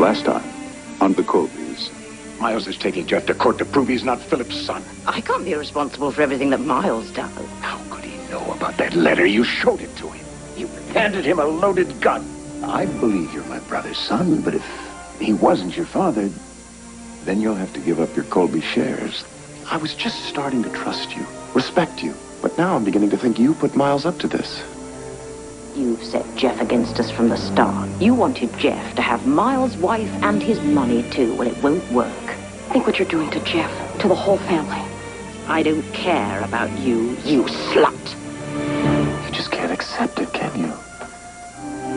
last time on the Colbys. Miles is taking Jeff to court to prove he's not Philip's son. I can't be responsible for everything that Miles does. How could he know about that letter? You showed it to him. You handed him a loaded gun. I believe you're my brother's son, but if he wasn't your father, then you'll have to give up your Colby shares. I was just starting to trust you, respect you, but now I'm beginning to think you put Miles up to this. You've set Jeff against us from the start. You wanted Jeff to have Miles' wife and his money too. Well, it won't work. Think what you're doing to Jeff, to the whole family. I don't care about you, you slut. You just can't accept it, can you?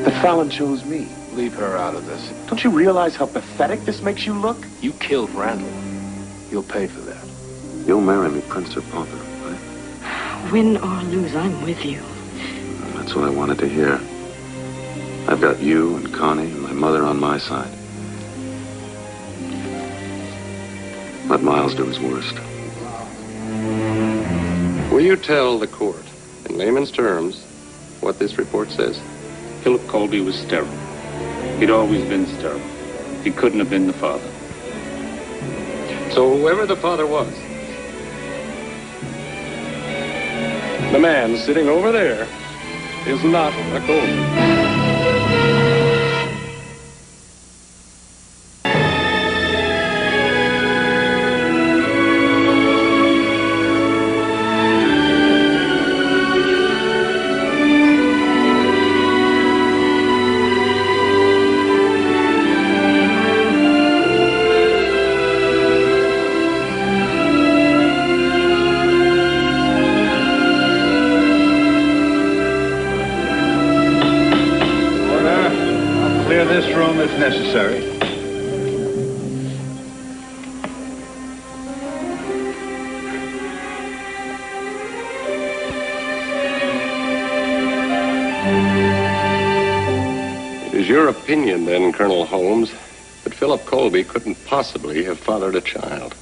That Fallon chose me. Leave her out of this. Don't you realize how pathetic this makes you look? You killed Randall. You'll pay for that. You'll marry me, Prince or Pauper, right? Win or lose, I'm with you. That's what I wanted to hear. I've got you and Connie and my mother on my side. Let Miles do his worst. Will you tell the court, in layman's terms, what this report says? Philip Colby was sterile. He'd always been sterile. He couldn't have been the father. So whoever the father was, the man sitting over there is not a Colby. This room if necessary. It is your opinion, then, Colonel Holmes, that Philip Colby couldn't possibly have fathered a child.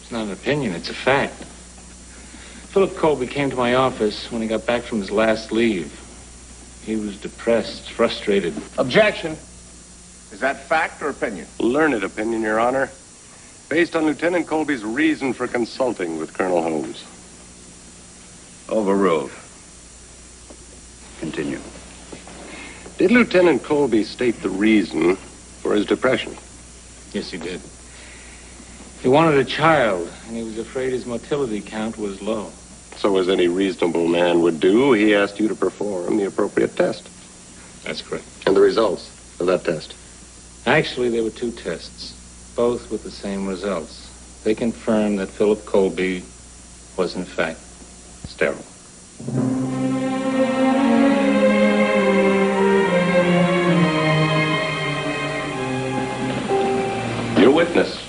It's not an opinion, it's a fact. Philip Colby came to my office when he got back from his last leave. He was depressed, frustrated. Objection. Is that fact or opinion? Learned opinion, Your Honor, based on Lieutenant Colby's reason for consulting with Colonel Holmes. Overruled. Continue. Did Lieutenant Colby state the reason for his depression? Yes, he did. He wanted a child, and he was afraid his motility count was low. So as any reasonable man would do, he asked you to perform the appropriate test. That's correct. And the results of that test? Actually, there were two tests, both with the same results. They confirmed that Philip Colby was, in fact, sterile. Your witness.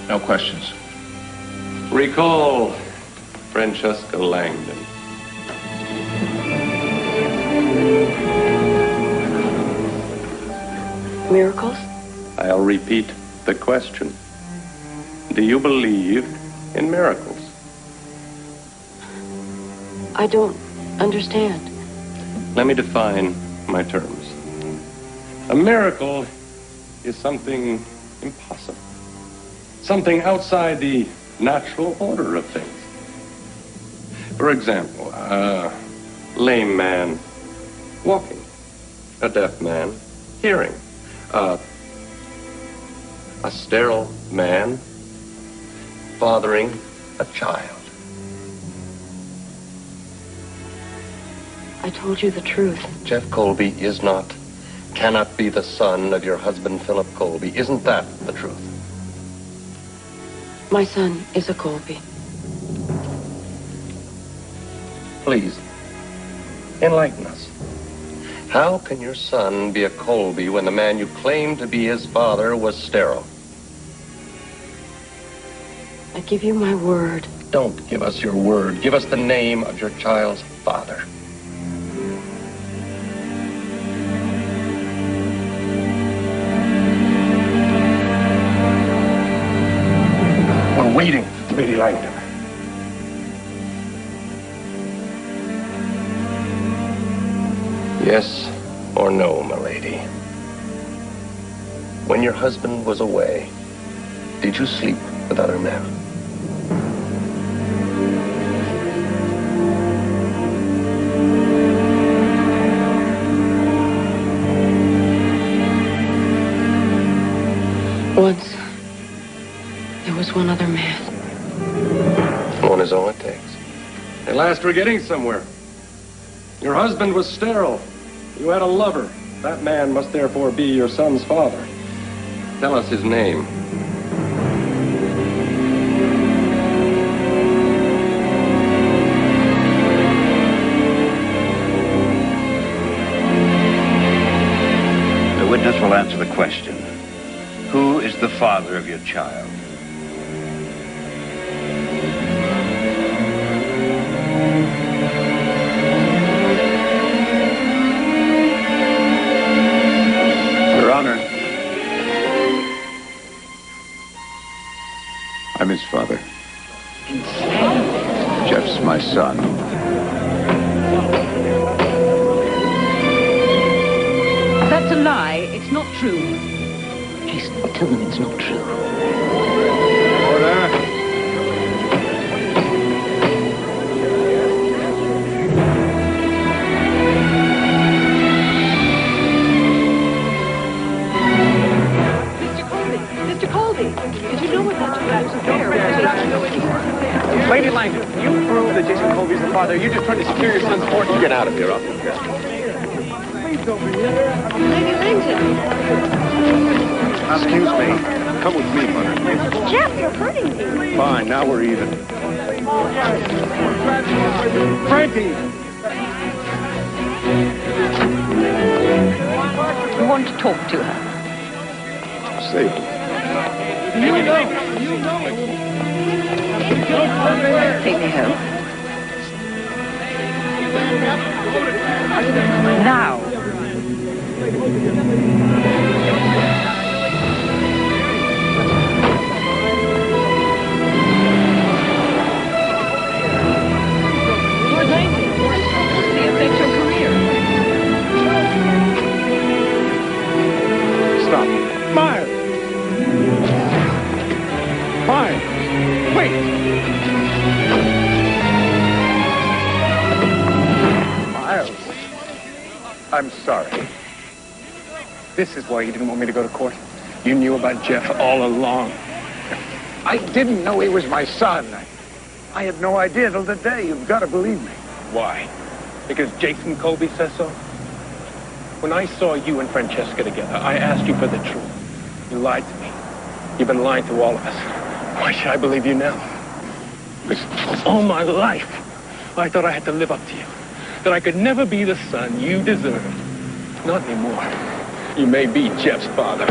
No questions. Recall Francesca Langdon. Miracles? I'll repeat the question. Do you believe in miracles? I don't understand. Let me define my terms. A miracle is something impossible. Something outside the natural order of things. For example, a lame man walking, a deaf man hearing, a sterile man fathering a child. I told you the truth. Jeff Colby cannot be the son of your husband, Philip Colby. Isn't that the truth? My son is a Colby. Please, enlighten us. How can your son be a Colby when the man you claim to be his father was sterile? I give you my word. Don't give us your word. Give us the name of your child's father. We're waiting, Lady Langdon. Yes, or no, milady? When your husband was away, did you sleep with other men? Once, there was one other man. One is all it takes. At last we're getting somewhere. Your husband was sterile. You had a lover. That man must therefore be your son's father. Tell us his name. The witness will answer the question. Who is the father of your child? Your Honor, I'm his father. Jeff's my son. That's a lie. It's not true. Jason, tell them it's not true. Order. Mr. Colby, did you know what Dr. Colby's affair was? Lady Langdon, can you prove that Jason Colby's the father? You just trying to secure your son's fortune. Get out of here, officer. Lady Langdon. Excuse me. Come with me, Mother. Jeff, you're hurting me. Fine, now we're even. Frankie! You want to talk to her? Save him. Take me home. Now. Stop. Miles! Miles! Wait! Miles, I'm sorry. This is why you didn't want me to go to court. You knew about Jeff all along. I didn't know he was my son. I had no idea till today. You've got to believe me. Why? Because Jason Colby says so? When I saw you and Francesca together, I asked you for the truth. You lied to me. You've been lying to all of us. Why should I believe you now? Because all my life, I thought I had to live up to you. That I could never be the son you deserved. Not anymore. You may be Jeff's father,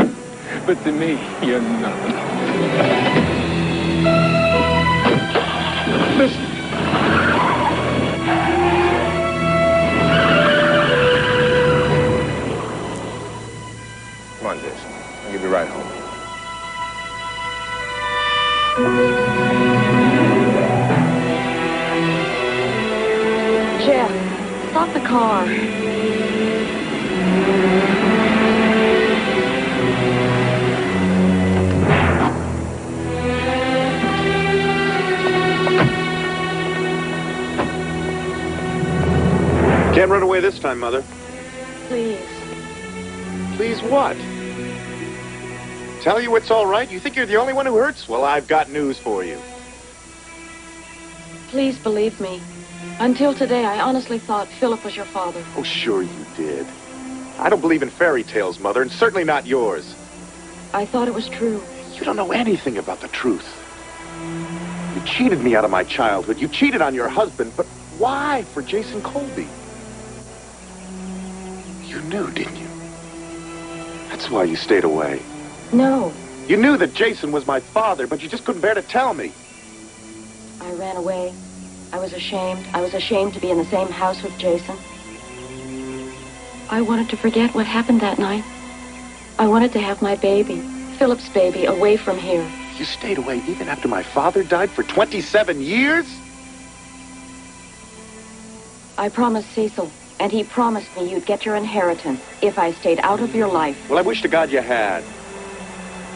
but to me, you're nothing. Listen. Come on, Jason. I'll give you a ride home. Jeff, stop the car. Can't run away this time, Mother. Please. Please what? Tell you it's all right? You think you're the only one who hurts? Well, I've got news for you. Please believe me. Until today, I honestly thought Philip was your father. Oh, sure you did. I don't believe in fairy tales, Mother, and certainly not yours. I thought it was true. You don't know anything about the truth. You cheated me out of my childhood. You cheated on your husband, but why for Jason Colby? You knew, didn't you? That's why you stayed away. No, You knew that Jason was my father, but you just couldn't bear to tell me. I ran away. I was ashamed. I was ashamed to be in the same house with Jason. I wanted to forget what happened that night. I wanted to have my baby, Philip's baby, away from here. You stayed away even after my father died for 27 years? I promised Cecil And he promised me you'd get your inheritance if I stayed out of your life. Well, I wish to God you had.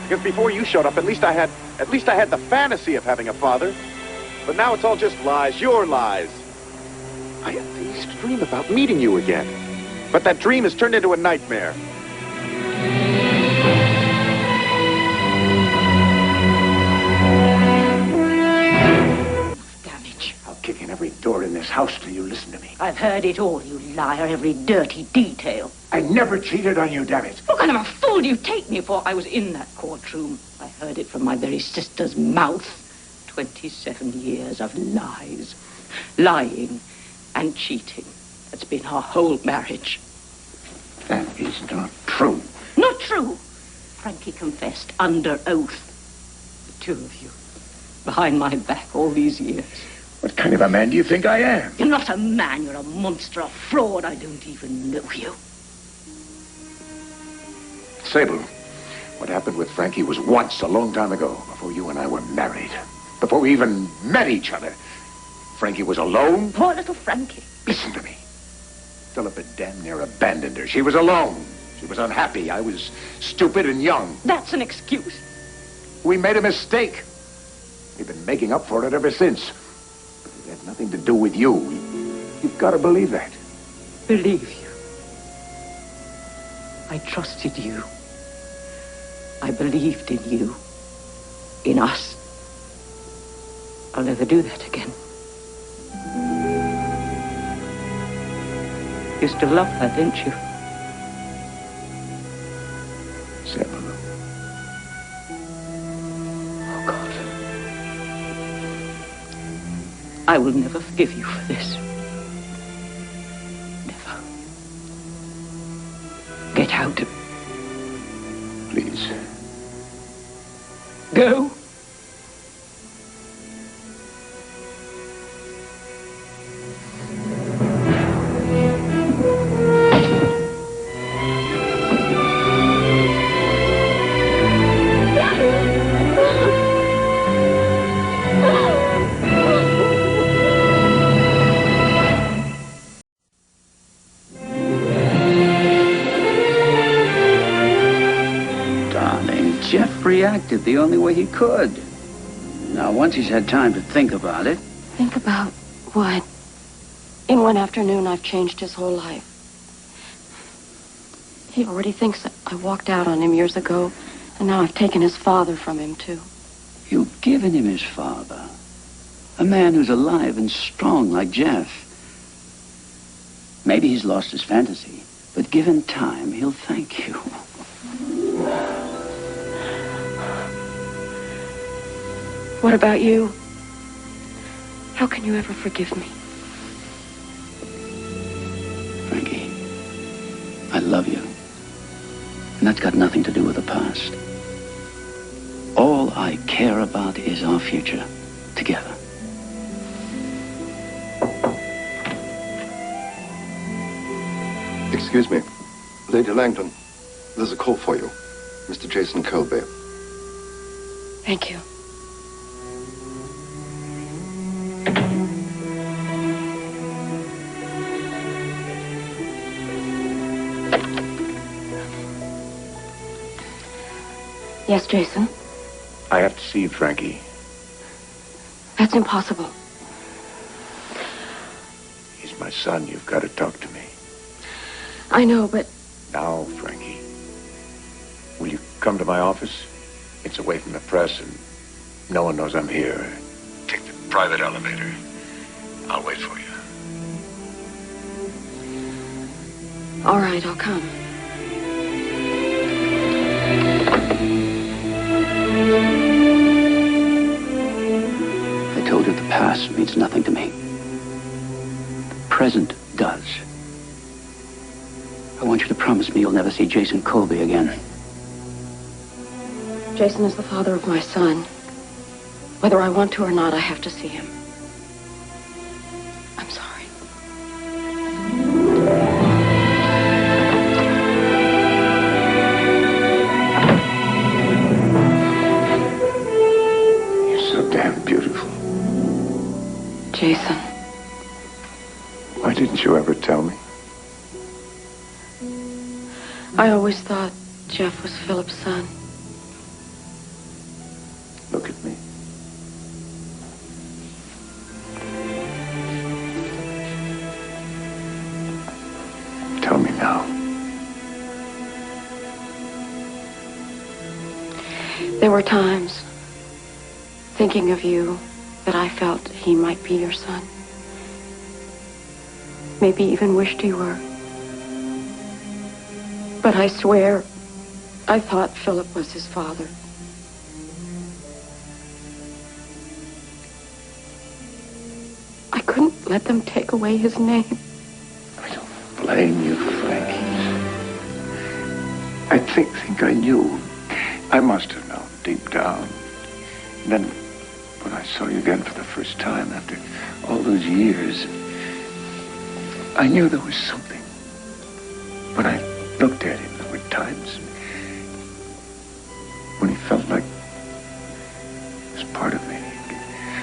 Because before you showed up, at least I had the fantasy of having a father. But now it's all just lies, your lies. I used to dream about meeting you again. But that dream has turned into a nightmare. I'll kick in every door in this house till you listen to me. I've heard it all, you liar, every dirty detail. I never cheated on you, damn it. What kind of a fool do you take me for? I was in that courtroom. I heard it from my very sister's mouth. 27 years of lies, lying and cheating. That's been our whole marriage. That is not true. Not true. Frankie confessed under oath. The two of you, behind my back all these years. What kind of a man do you think I am? You're not a man, you're a monster, a fraud. I don't even know you. Sable, what happened with Frankie was once, a long time ago, before you and I were married. Before we even met each other. Frankie was alone. Poor little Frankie. Listen to me. Philip had damn near abandoned her. She was alone. She was unhappy. I was stupid and young. That's an excuse. We made a mistake. We've been making up for it ever since. It had nothing to do with you. You've got to believe that. Believe you. I trusted you. I believed in you. In us. I'll never do that again. You still love her, didn't you? Sable. Oh, God. I will never forgive you for this. Never. Get out. Please. Go. Reacted the only way he could. Now, once he's had time to think about it... Think about what? In one afternoon, I've changed his whole life. He already thinks that I walked out on him years ago, and now I've taken his father from him, too. You've given him his father. A man who's alive and strong like Jeff. Maybe he's lost his fantasy, but given time, he'll thank you. What about you? How can you ever forgive me? Frankie, I love you. And that's got nothing to do with the past. All I care about is our future together. Excuse me. Lady Langdon, there's a call for you. Mr. Jason Colby. Thank you. Yes, Jason? I have to see you, Frankie. That's impossible. He's my son. You've got to talk to me. I know, but... Now, Frankie. Will you come to my office? It's away from the press, and no one knows I'm here. Take the private elevator. I'll wait for you. All right, I'll come. I told you the past means nothing to me. The present does. I want you to promise me you'll never see Jason Colby again. Jason is the father of my son. Whether I want to or not, I have to see him. I'm sorry. Jason. Why didn't you ever tell me? I always thought Jeff was Philip's son. Look at me. Tell me now. There were times, thinking of you, that I felt he might be your son. Maybe even wished he were. But I swear, I thought Philip was his father. I couldn't let them take away his name. I don't blame you, Frankie. I think I knew. I must have known deep down. And then, when I saw you again for the first time after all those years, I knew there was something. When I looked at him, there were times when he felt like he was part of me,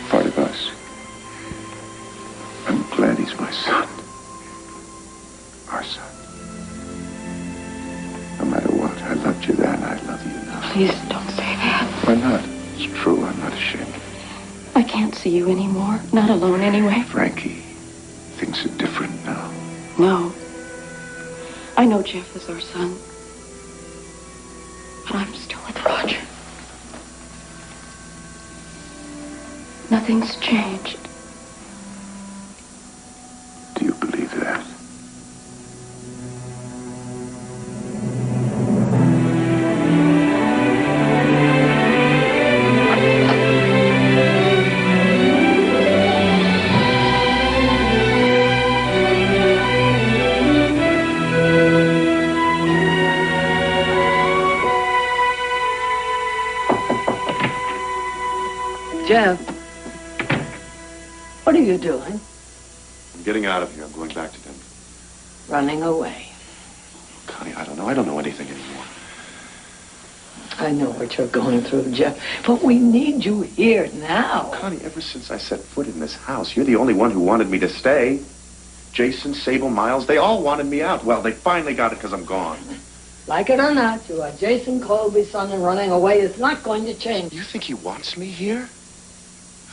part of us. I'm glad he's my son. Our son. No matter what, I loved you then, I love you now. Please don't say that. Why not? It's true, I'm not ashamed. I can't see you anymore. Not alone anyway. Frankie, things are different now. No. I know Jeff is our son. But I'm still with Roger. Nothing's changed. Do you believe that? Jeff, what are you doing? I'm getting out of here. I'm going back to Denver. Running away. Connie, I don't know. I don't know anything anymore. I know what you're going through, Jeff, but we need you here now. Connie, ever since I set foot in this house, you're the only one who wanted me to stay. Jason, Sable, Miles, they all wanted me out. Well, they finally got it because I'm gone. Like it or not, you are Jason Colby's son, and running away is not going to change. You think he wants me here?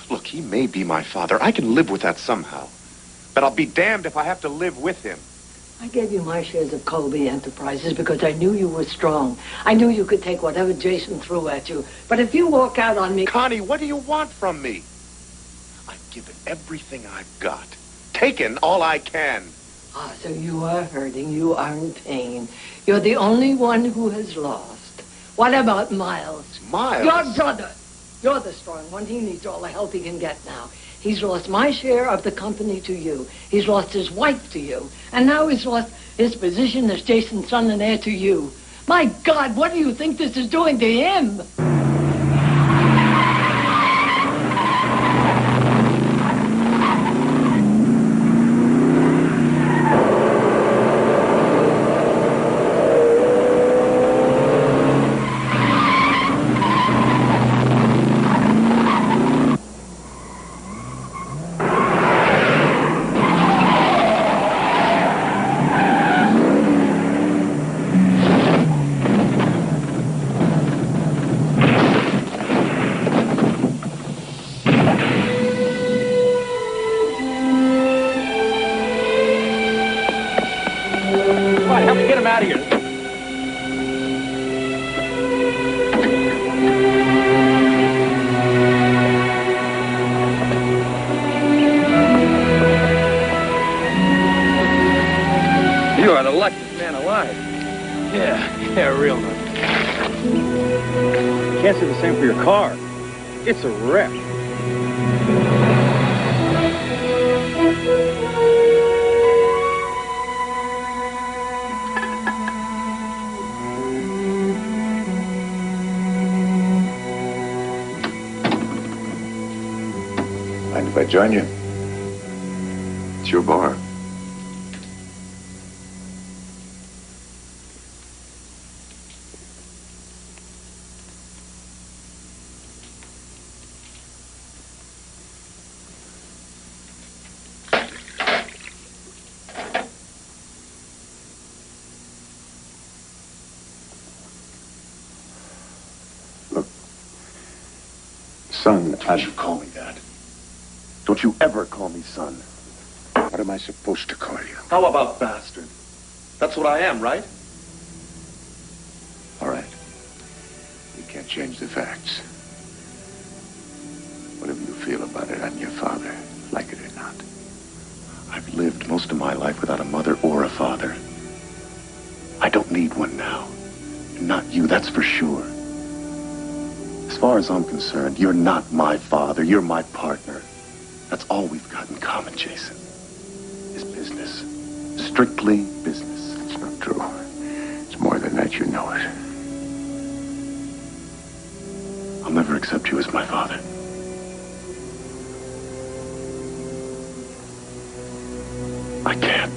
Look, he may be my father. I can live with that somehow. But I'll be damned if I have to live with him. I gave you my shares of Colby Enterprises because I knew you were strong. I knew you could take whatever Jason threw at you. But if you walk out on me... Connie, what do you want from me? I've given everything I've got. Taken all I can. Ah, so you are hurting. You are in pain. You're the only one who has lost. What about Miles? Miles? Your brother. You're the strong one. He needs all the help he can get now. He's lost my share of the company to you. He's lost his wife to you. And now he's lost his position as Jason's son and heir to you. My God, what do you think this is doing to him? Can't say the same for your car. It's a wreck. Mind if I join you? It's your bar. Son, Don't you call me that. Don't you ever call me son. What am I supposed to call you? How about bastard? That's what I am, right? All right. We can't change the facts. Whatever you feel about it, I'm your father, like it or not. I've lived most of my life without a mother or a father. I don't need one now. Not you, that's for sure. As far as I'm concerned, you're not my father. You're my partner. That's all we've got in common, Jason. Is business. Strictly business. It's not true. It's more than that, you know it. I'll never accept you as my father. I can't.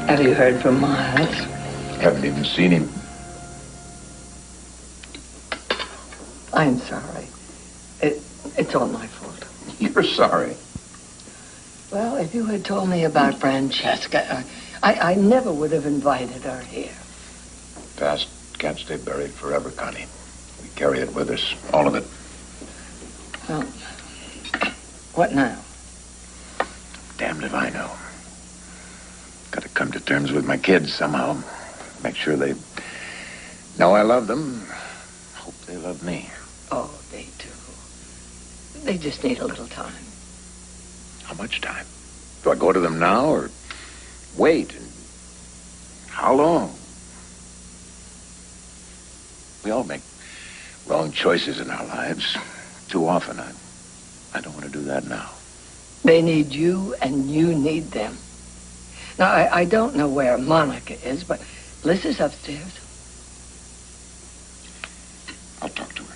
Have you heard from Miles? Haven't even seen him. I'm sorry. It's all my fault. You're sorry. Well, if you had told me about Francesca, I never would have invited her here. Past can't stay buried forever, Connie. We carry it with us, all of it. Well, what now? Damned if I know. Got to come to terms with my kids somehow. Make sure they know I love them. Hope they love me. Oh, they do. They just need a little time. How much time? Do I go to them now or wait? And how long? We all make wrong choices in our lives. Too often. I don't want to do that now. They need you, and you need them. Now, I don't know where Monica is, but Liz is upstairs. I'll talk to her.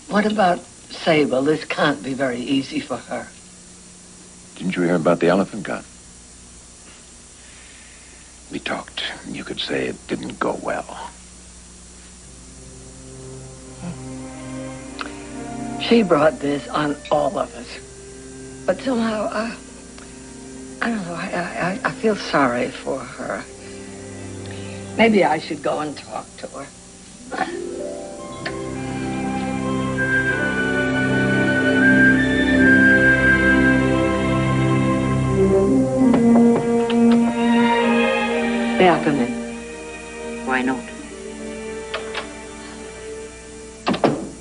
What about Sable? This can't be very easy for her. Didn't you hear about the elephant gun? We talked. You could say it didn't go well. She brought this on all of us. But somehow, I don't know, I feel sorry for her. Maybe I should go and talk to her. May I come in? Why not?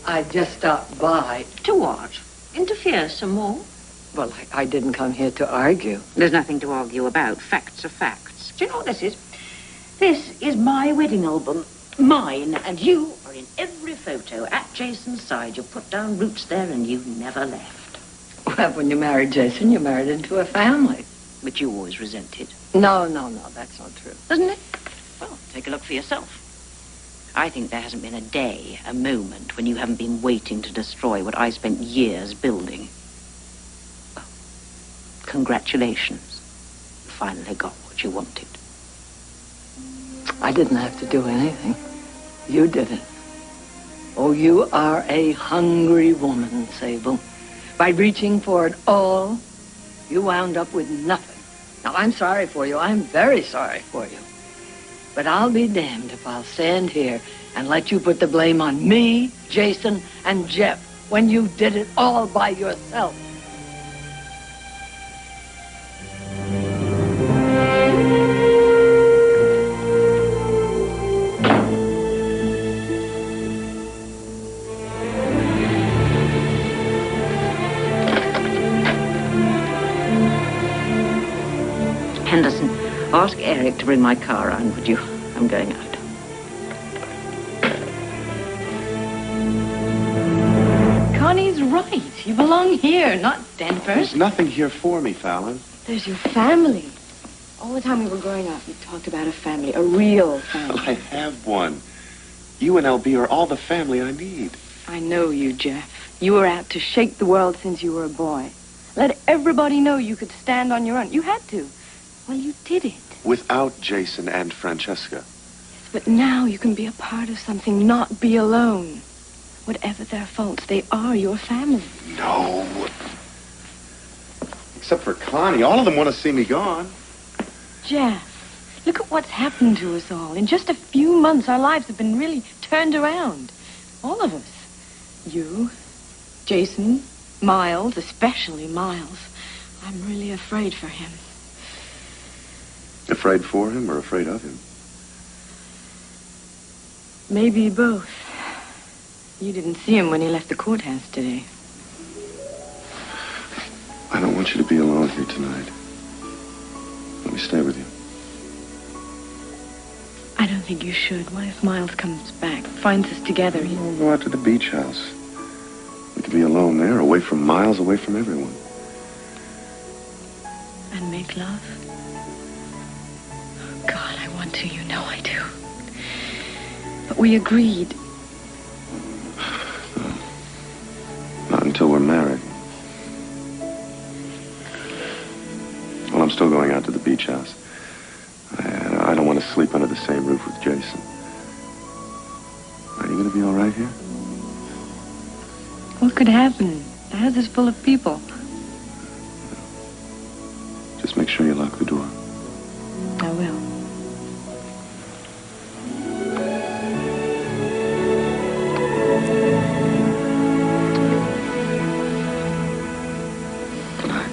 I just stopped by. To what? Interfere some more? Well, I didn't come here to argue. There's nothing to argue about. Facts are facts. Do you know what this is? This is my wedding album. Mine. And you are in every photo. At Jason's side. You put down roots there and you never left. Well, when you married Jason, you married into a family. But you always resented. No, that's not true. Isn't it? Well, take a look for yourself. I think there hasn't been a day, a moment, when you haven't been waiting to destroy what I spent years building. Oh, congratulations. You finally got what you wanted. I didn't have to do anything. You did it. Oh, you are a hungry woman, Sable. By reaching for it all, you wound up with nothing. Now, I'm sorry for you. I'm very sorry for you. But I'll be damned if I'll stand here and let you put the blame on me, Jason, and Jeff when you did it all by yourself. Henderson, ask Eric to bring my car around, would you? I'm going out. Connie's right. You belong here, not Denver. There's nothing here for me, Fallon. There's your family. All the time we were growing up, you talked about a family, a real family. Well, I have one. You and LB are all the family I need. I know you, Jeff. You were out to shake the world since you were a boy. Let everybody know you could stand on your own. You had to. Well, you did it. Without Jason and Francesca. But now you can be a part of something, not be alone. Whatever their faults, they are your family. No. Except for Connie. All of them want to see me gone. Jeff, look at what's happened to us all. In just a few months, our lives have been really turned around. All of us. You, Jason, Miles, especially Miles. I'm really afraid for him. Afraid for him or afraid of him? Maybe both. You didn't see him when he left the courthouse today. I don't want you to be alone here tonight. Let me stay with you. I don't think you should. What if Miles comes back, finds us together? We'll go out to the beach house. We could be alone there, away from Miles, away from everyone. And make love? God, I want to. You know I do. But we agreed. Not until we're married. Well, I'm still going out to the beach house. I don't want to sleep under the same roof with Jason. Are you going to be all right here? What could happen? The house is full of people. Just make sure you lock the door. I will. Good night.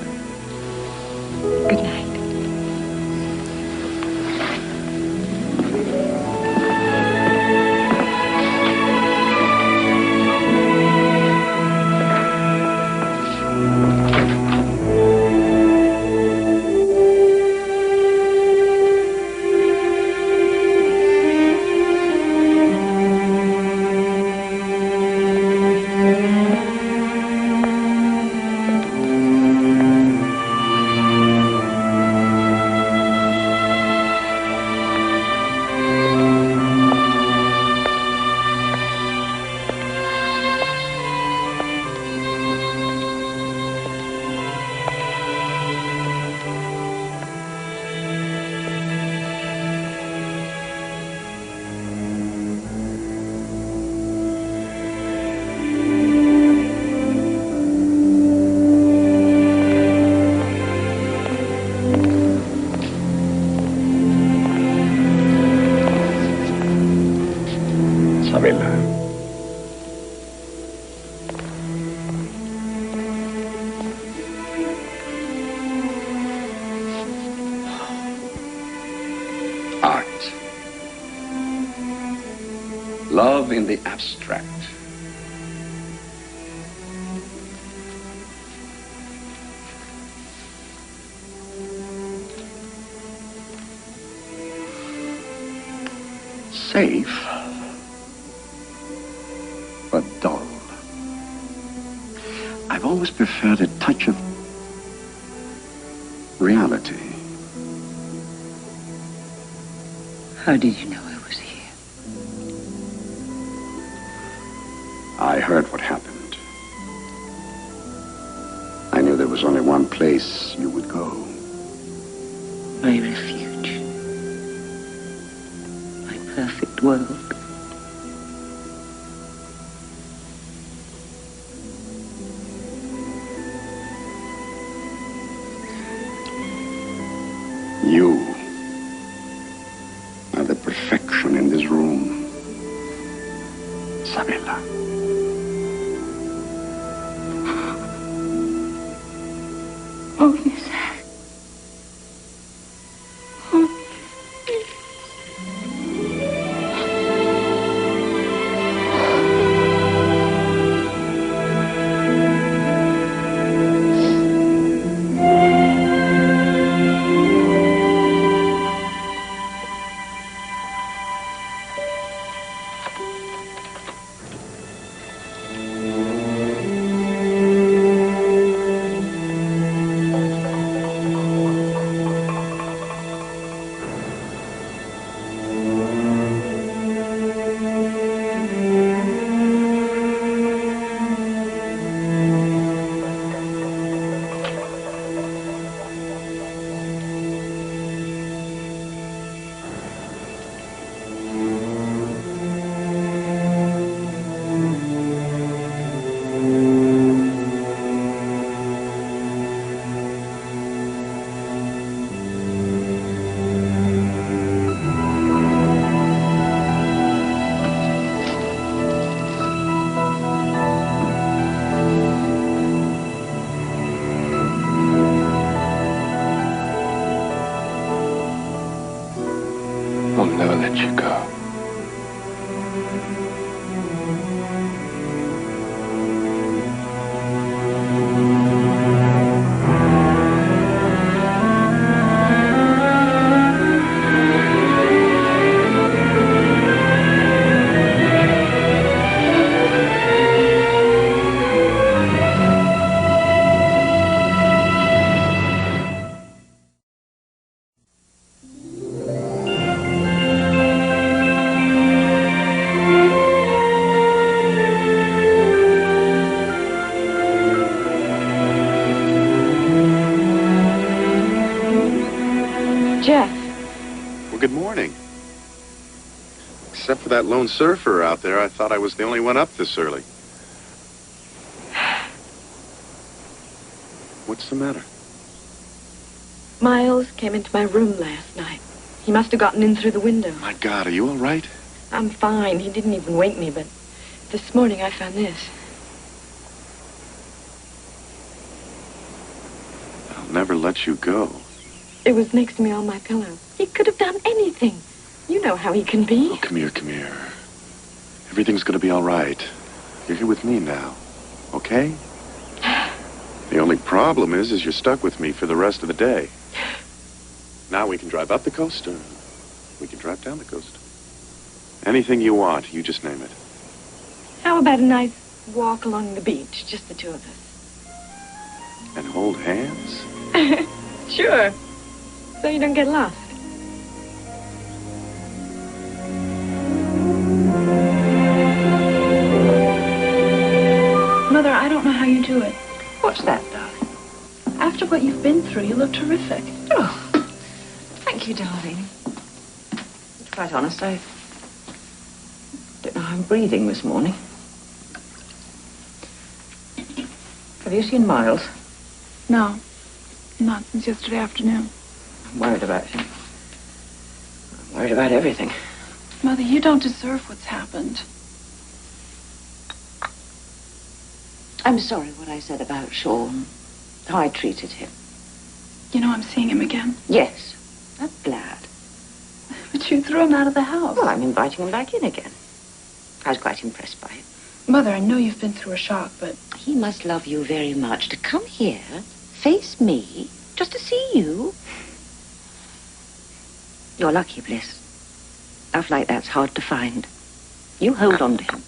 Art. Love in the abstract. Safe, but dull. I've always preferred a touch of reality. How did you know I was here? I heard what happened. I knew there was only one place you would go. My refuge. My perfect world. You are the perfection in this room, Isabella. Oh, yes. let you go. Jeff. Well, good morning. Except for that lone surfer out there, I thought I was the only one up this early. What's the matter? Miles came into my room last night. He must have gotten in through the window. My God, are you all right? I'm fine. He didn't even wake me, but this morning I found this. I'll never let you go. It was next to me on my pillow. He could have done anything. You know how he can be. Oh, come here, come here. Everything's gonna be all right. You're here with me now, okay? The only problem is you're stuck with me for the rest of the day. Now we can drive up the coast, or we can drive down the coast. Anything you want, you just name it. How about a nice walk along the beach, just the two of us? And hold hands? Sure. So you don't get lost. Mother, I don't know how you do it. What's that, darling? After what you've been through, you look terrific. Oh, thank you, darling. To be quite honest, I don't know how I'm breathing this morning. Have you seen Miles? No, not since yesterday afternoon. I'm worried about him. I'm worried about everything. Mother, you don't deserve what's happened. I'm sorry what I said about Sean, how I treated him. You know I'm seeing him again. Yes, I'm glad. But you threw him out of the house. Well, I'm inviting him back in again. I was quite impressed by him. Mother, I know you've been through a shock, but... He must love you very much to come here, face me, just to see you. You're lucky, Bliss. Love like that's hard to find. You hold on to him.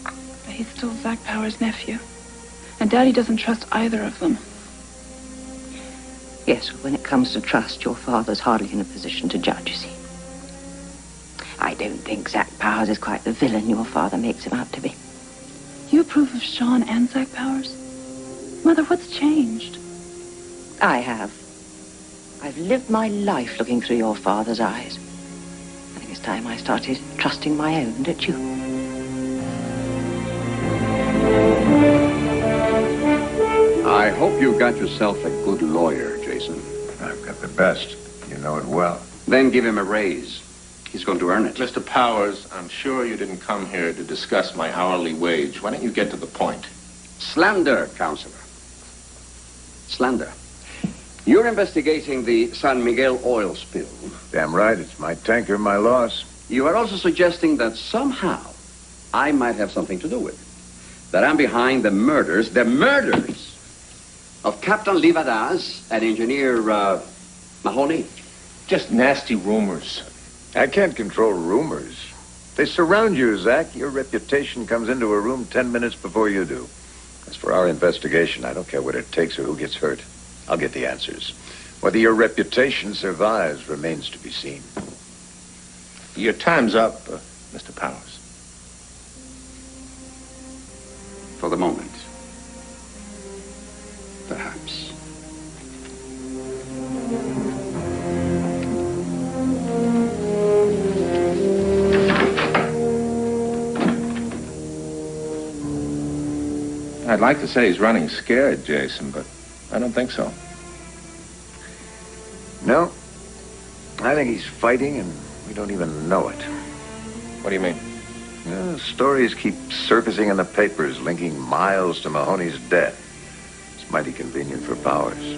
But he's still Zach Power's nephew. And Daddy doesn't trust either of them. Yes, well, when it comes to trust, your father's hardly in a position to judge, you see. I don't think Zach Powers is quite the villain your father makes him out to be. You approve of Sean and Zach Powers? Mother, what's changed? I have. I've lived my life looking through your father's eyes. I think it's time I started trusting my own, don't you? I hope you got yourself a good lawyer, Jason. I've got the best. You know it well. Then give him a raise. He's going to earn it. Mr. Powers, I'm sure you didn't come here to discuss my hourly wage. Why don't you get to the point? Slander, Counselor. Slander. You're investigating the San Miguel oil spill. Damn right. It's my tanker, my loss. You are also suggesting that somehow I might have something to do with it. That I'm behind the murders of Captain Livadas and Engineer Mahoney. Just nasty rumors. I can't control rumors. They surround you, Zach. Your reputation comes into a room 10 minutes before you do. As for our investigation, I don't care what it takes or who gets hurt. I'll get the answers. Whether your reputation survives remains to be seen. Your time's up, Mr. Powers. For the moment. Perhaps. I'd like to say he's running scared, Jason, but I don't think so. No. I think he's fighting and we don't even know it. What do you mean? Stories keep surfacing in the papers linking Miles to Mahoney's death. It's mighty convenient for Powers.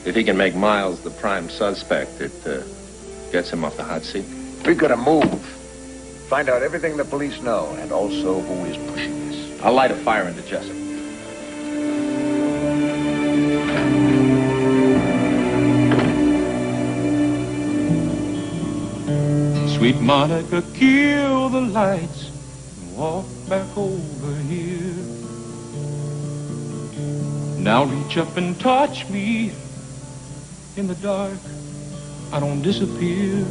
If he can make Miles the prime suspect, it Gets him off the hot seat. We've got to move. Find out everything the police know, and also who is pushing this. I'll light a fire into Jessup. Sweet Monica, kill the lights and walk back over here. Now reach up and touch me. In the dark, I don't disappear.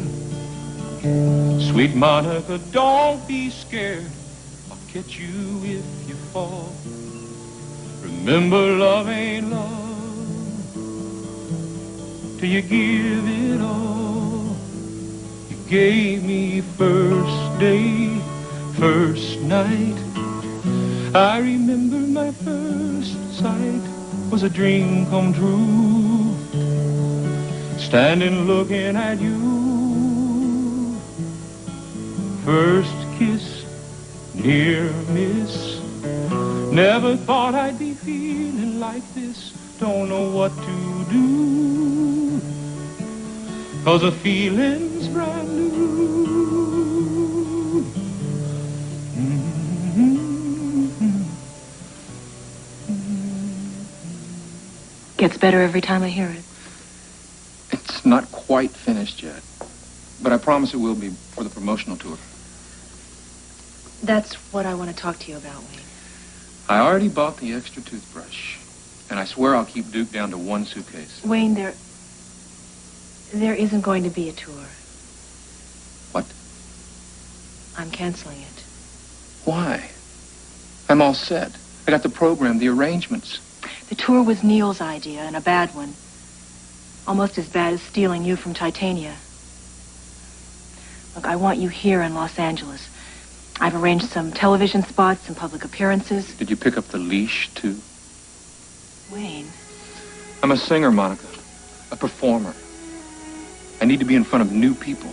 Sweet Monica, don't be scared. I'll catch you if you fall. Remember, love ain't love till you give it all. You gave me first day, first night. I remember my first sight was a dream come true. Standing looking at you. First kiss, near miss. Never thought I'd be feeling like this. Don't know what to do. 'Cause the feeling's brand new. Gets better every time I hear it. It's not quite finished yet, but I promise it will be for the promotional tour. That's what I want to talk to you about, Wayne. I already bought the extra toothbrush, and I swear I'll keep Duke down to one suitcase. Wayne, there isn't going to be a tour. What? I'm canceling it. Why? I'm all set. I got the program, the arrangements. The tour was Neil's idea, and a bad one. Almost as bad as stealing you from Titania. Look, I want you here in Los Angeles. I've arranged some television spots and public appearances. Did you pick up the leash, too? Wayne. I'm a singer, Monica. A performer. I need to be in front of new people.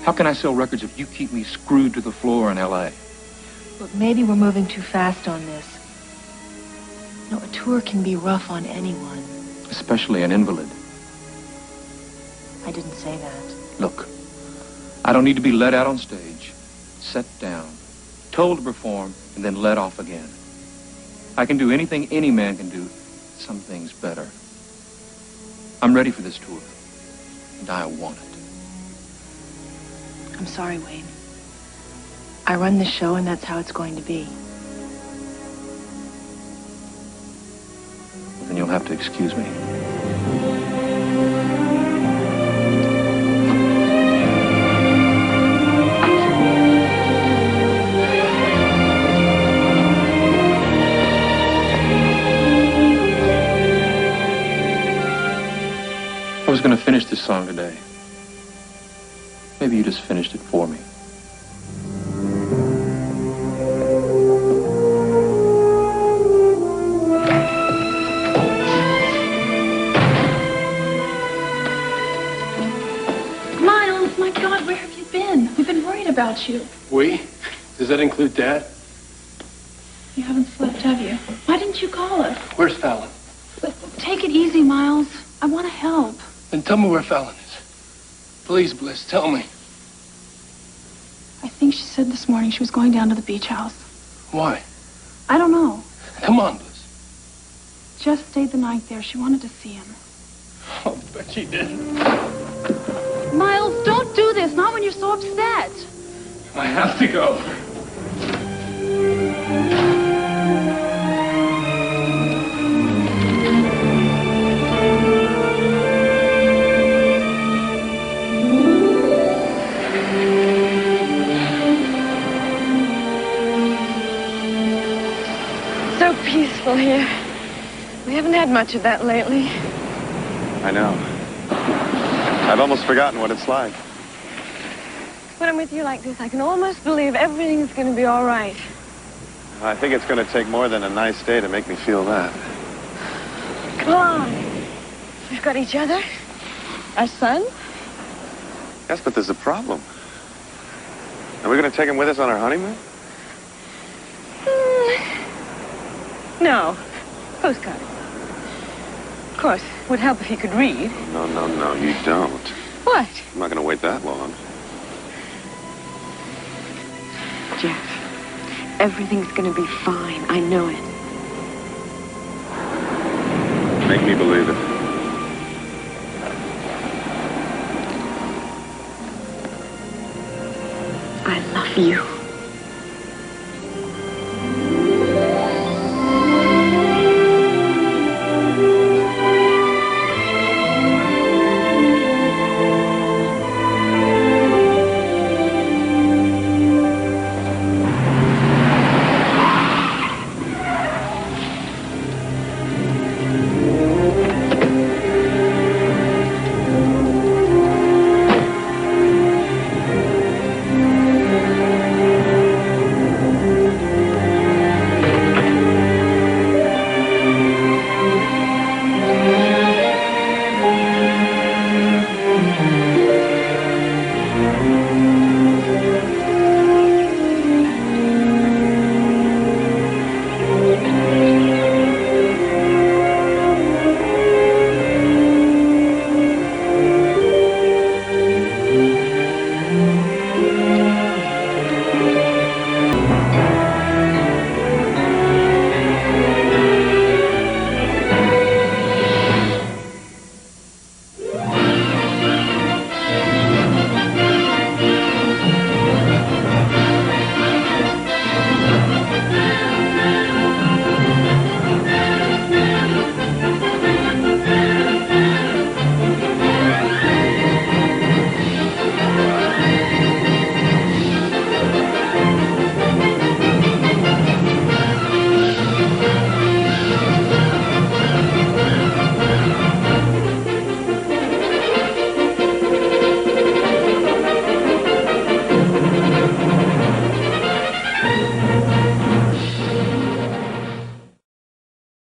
How can I sell records if you keep me screwed to the floor in L.A.? Look, maybe we're moving too fast on this. You know, a tour can be rough on anyone. Especially an invalid. I didn't say that. Look, I don't need to be let out on stage, set down, told to perform, and then let off again. I can do anything any man can do, some things better. I'm ready for this tour, and I want it. I'm sorry, Wayne. I run this show, and that's how it's going to be. Then you'll have to excuse me. I was going to finish this song today. Maybe you just finished it for me. Miles, my God, where have you been? We've been worried about you. We? Does that include Dad? You haven't slept, have you? Why didn't you call us? Where's Fallon? Take it easy, Miles. I want to help. Then tell me where Fallon is. Please, Bliss, tell me. I think she said this morning she was going down to the beach house. Why? I don't know. Come on, Bliss. Jeff stayed the night there. She wanted to see him. I'll bet she didn't. Miles, don't do this. Not when you're so upset. I have to go. So peaceful here. We haven't had much of that lately. I know. I've almost forgotten what it's like. When I'm with you like this, I can almost believe everything's going to be all right. I think it's going to take more than a nice day to make me feel that. Come on. We've got each other. Our son. Yes, but there's a problem. Are we going to take him with us on our honeymoon? No. Postcard. Of course, would help if he could read. No, you don't. What? I'm not going to wait that long. Jeff, everything's gonna be fine. I know it. Make me believe it. I love you.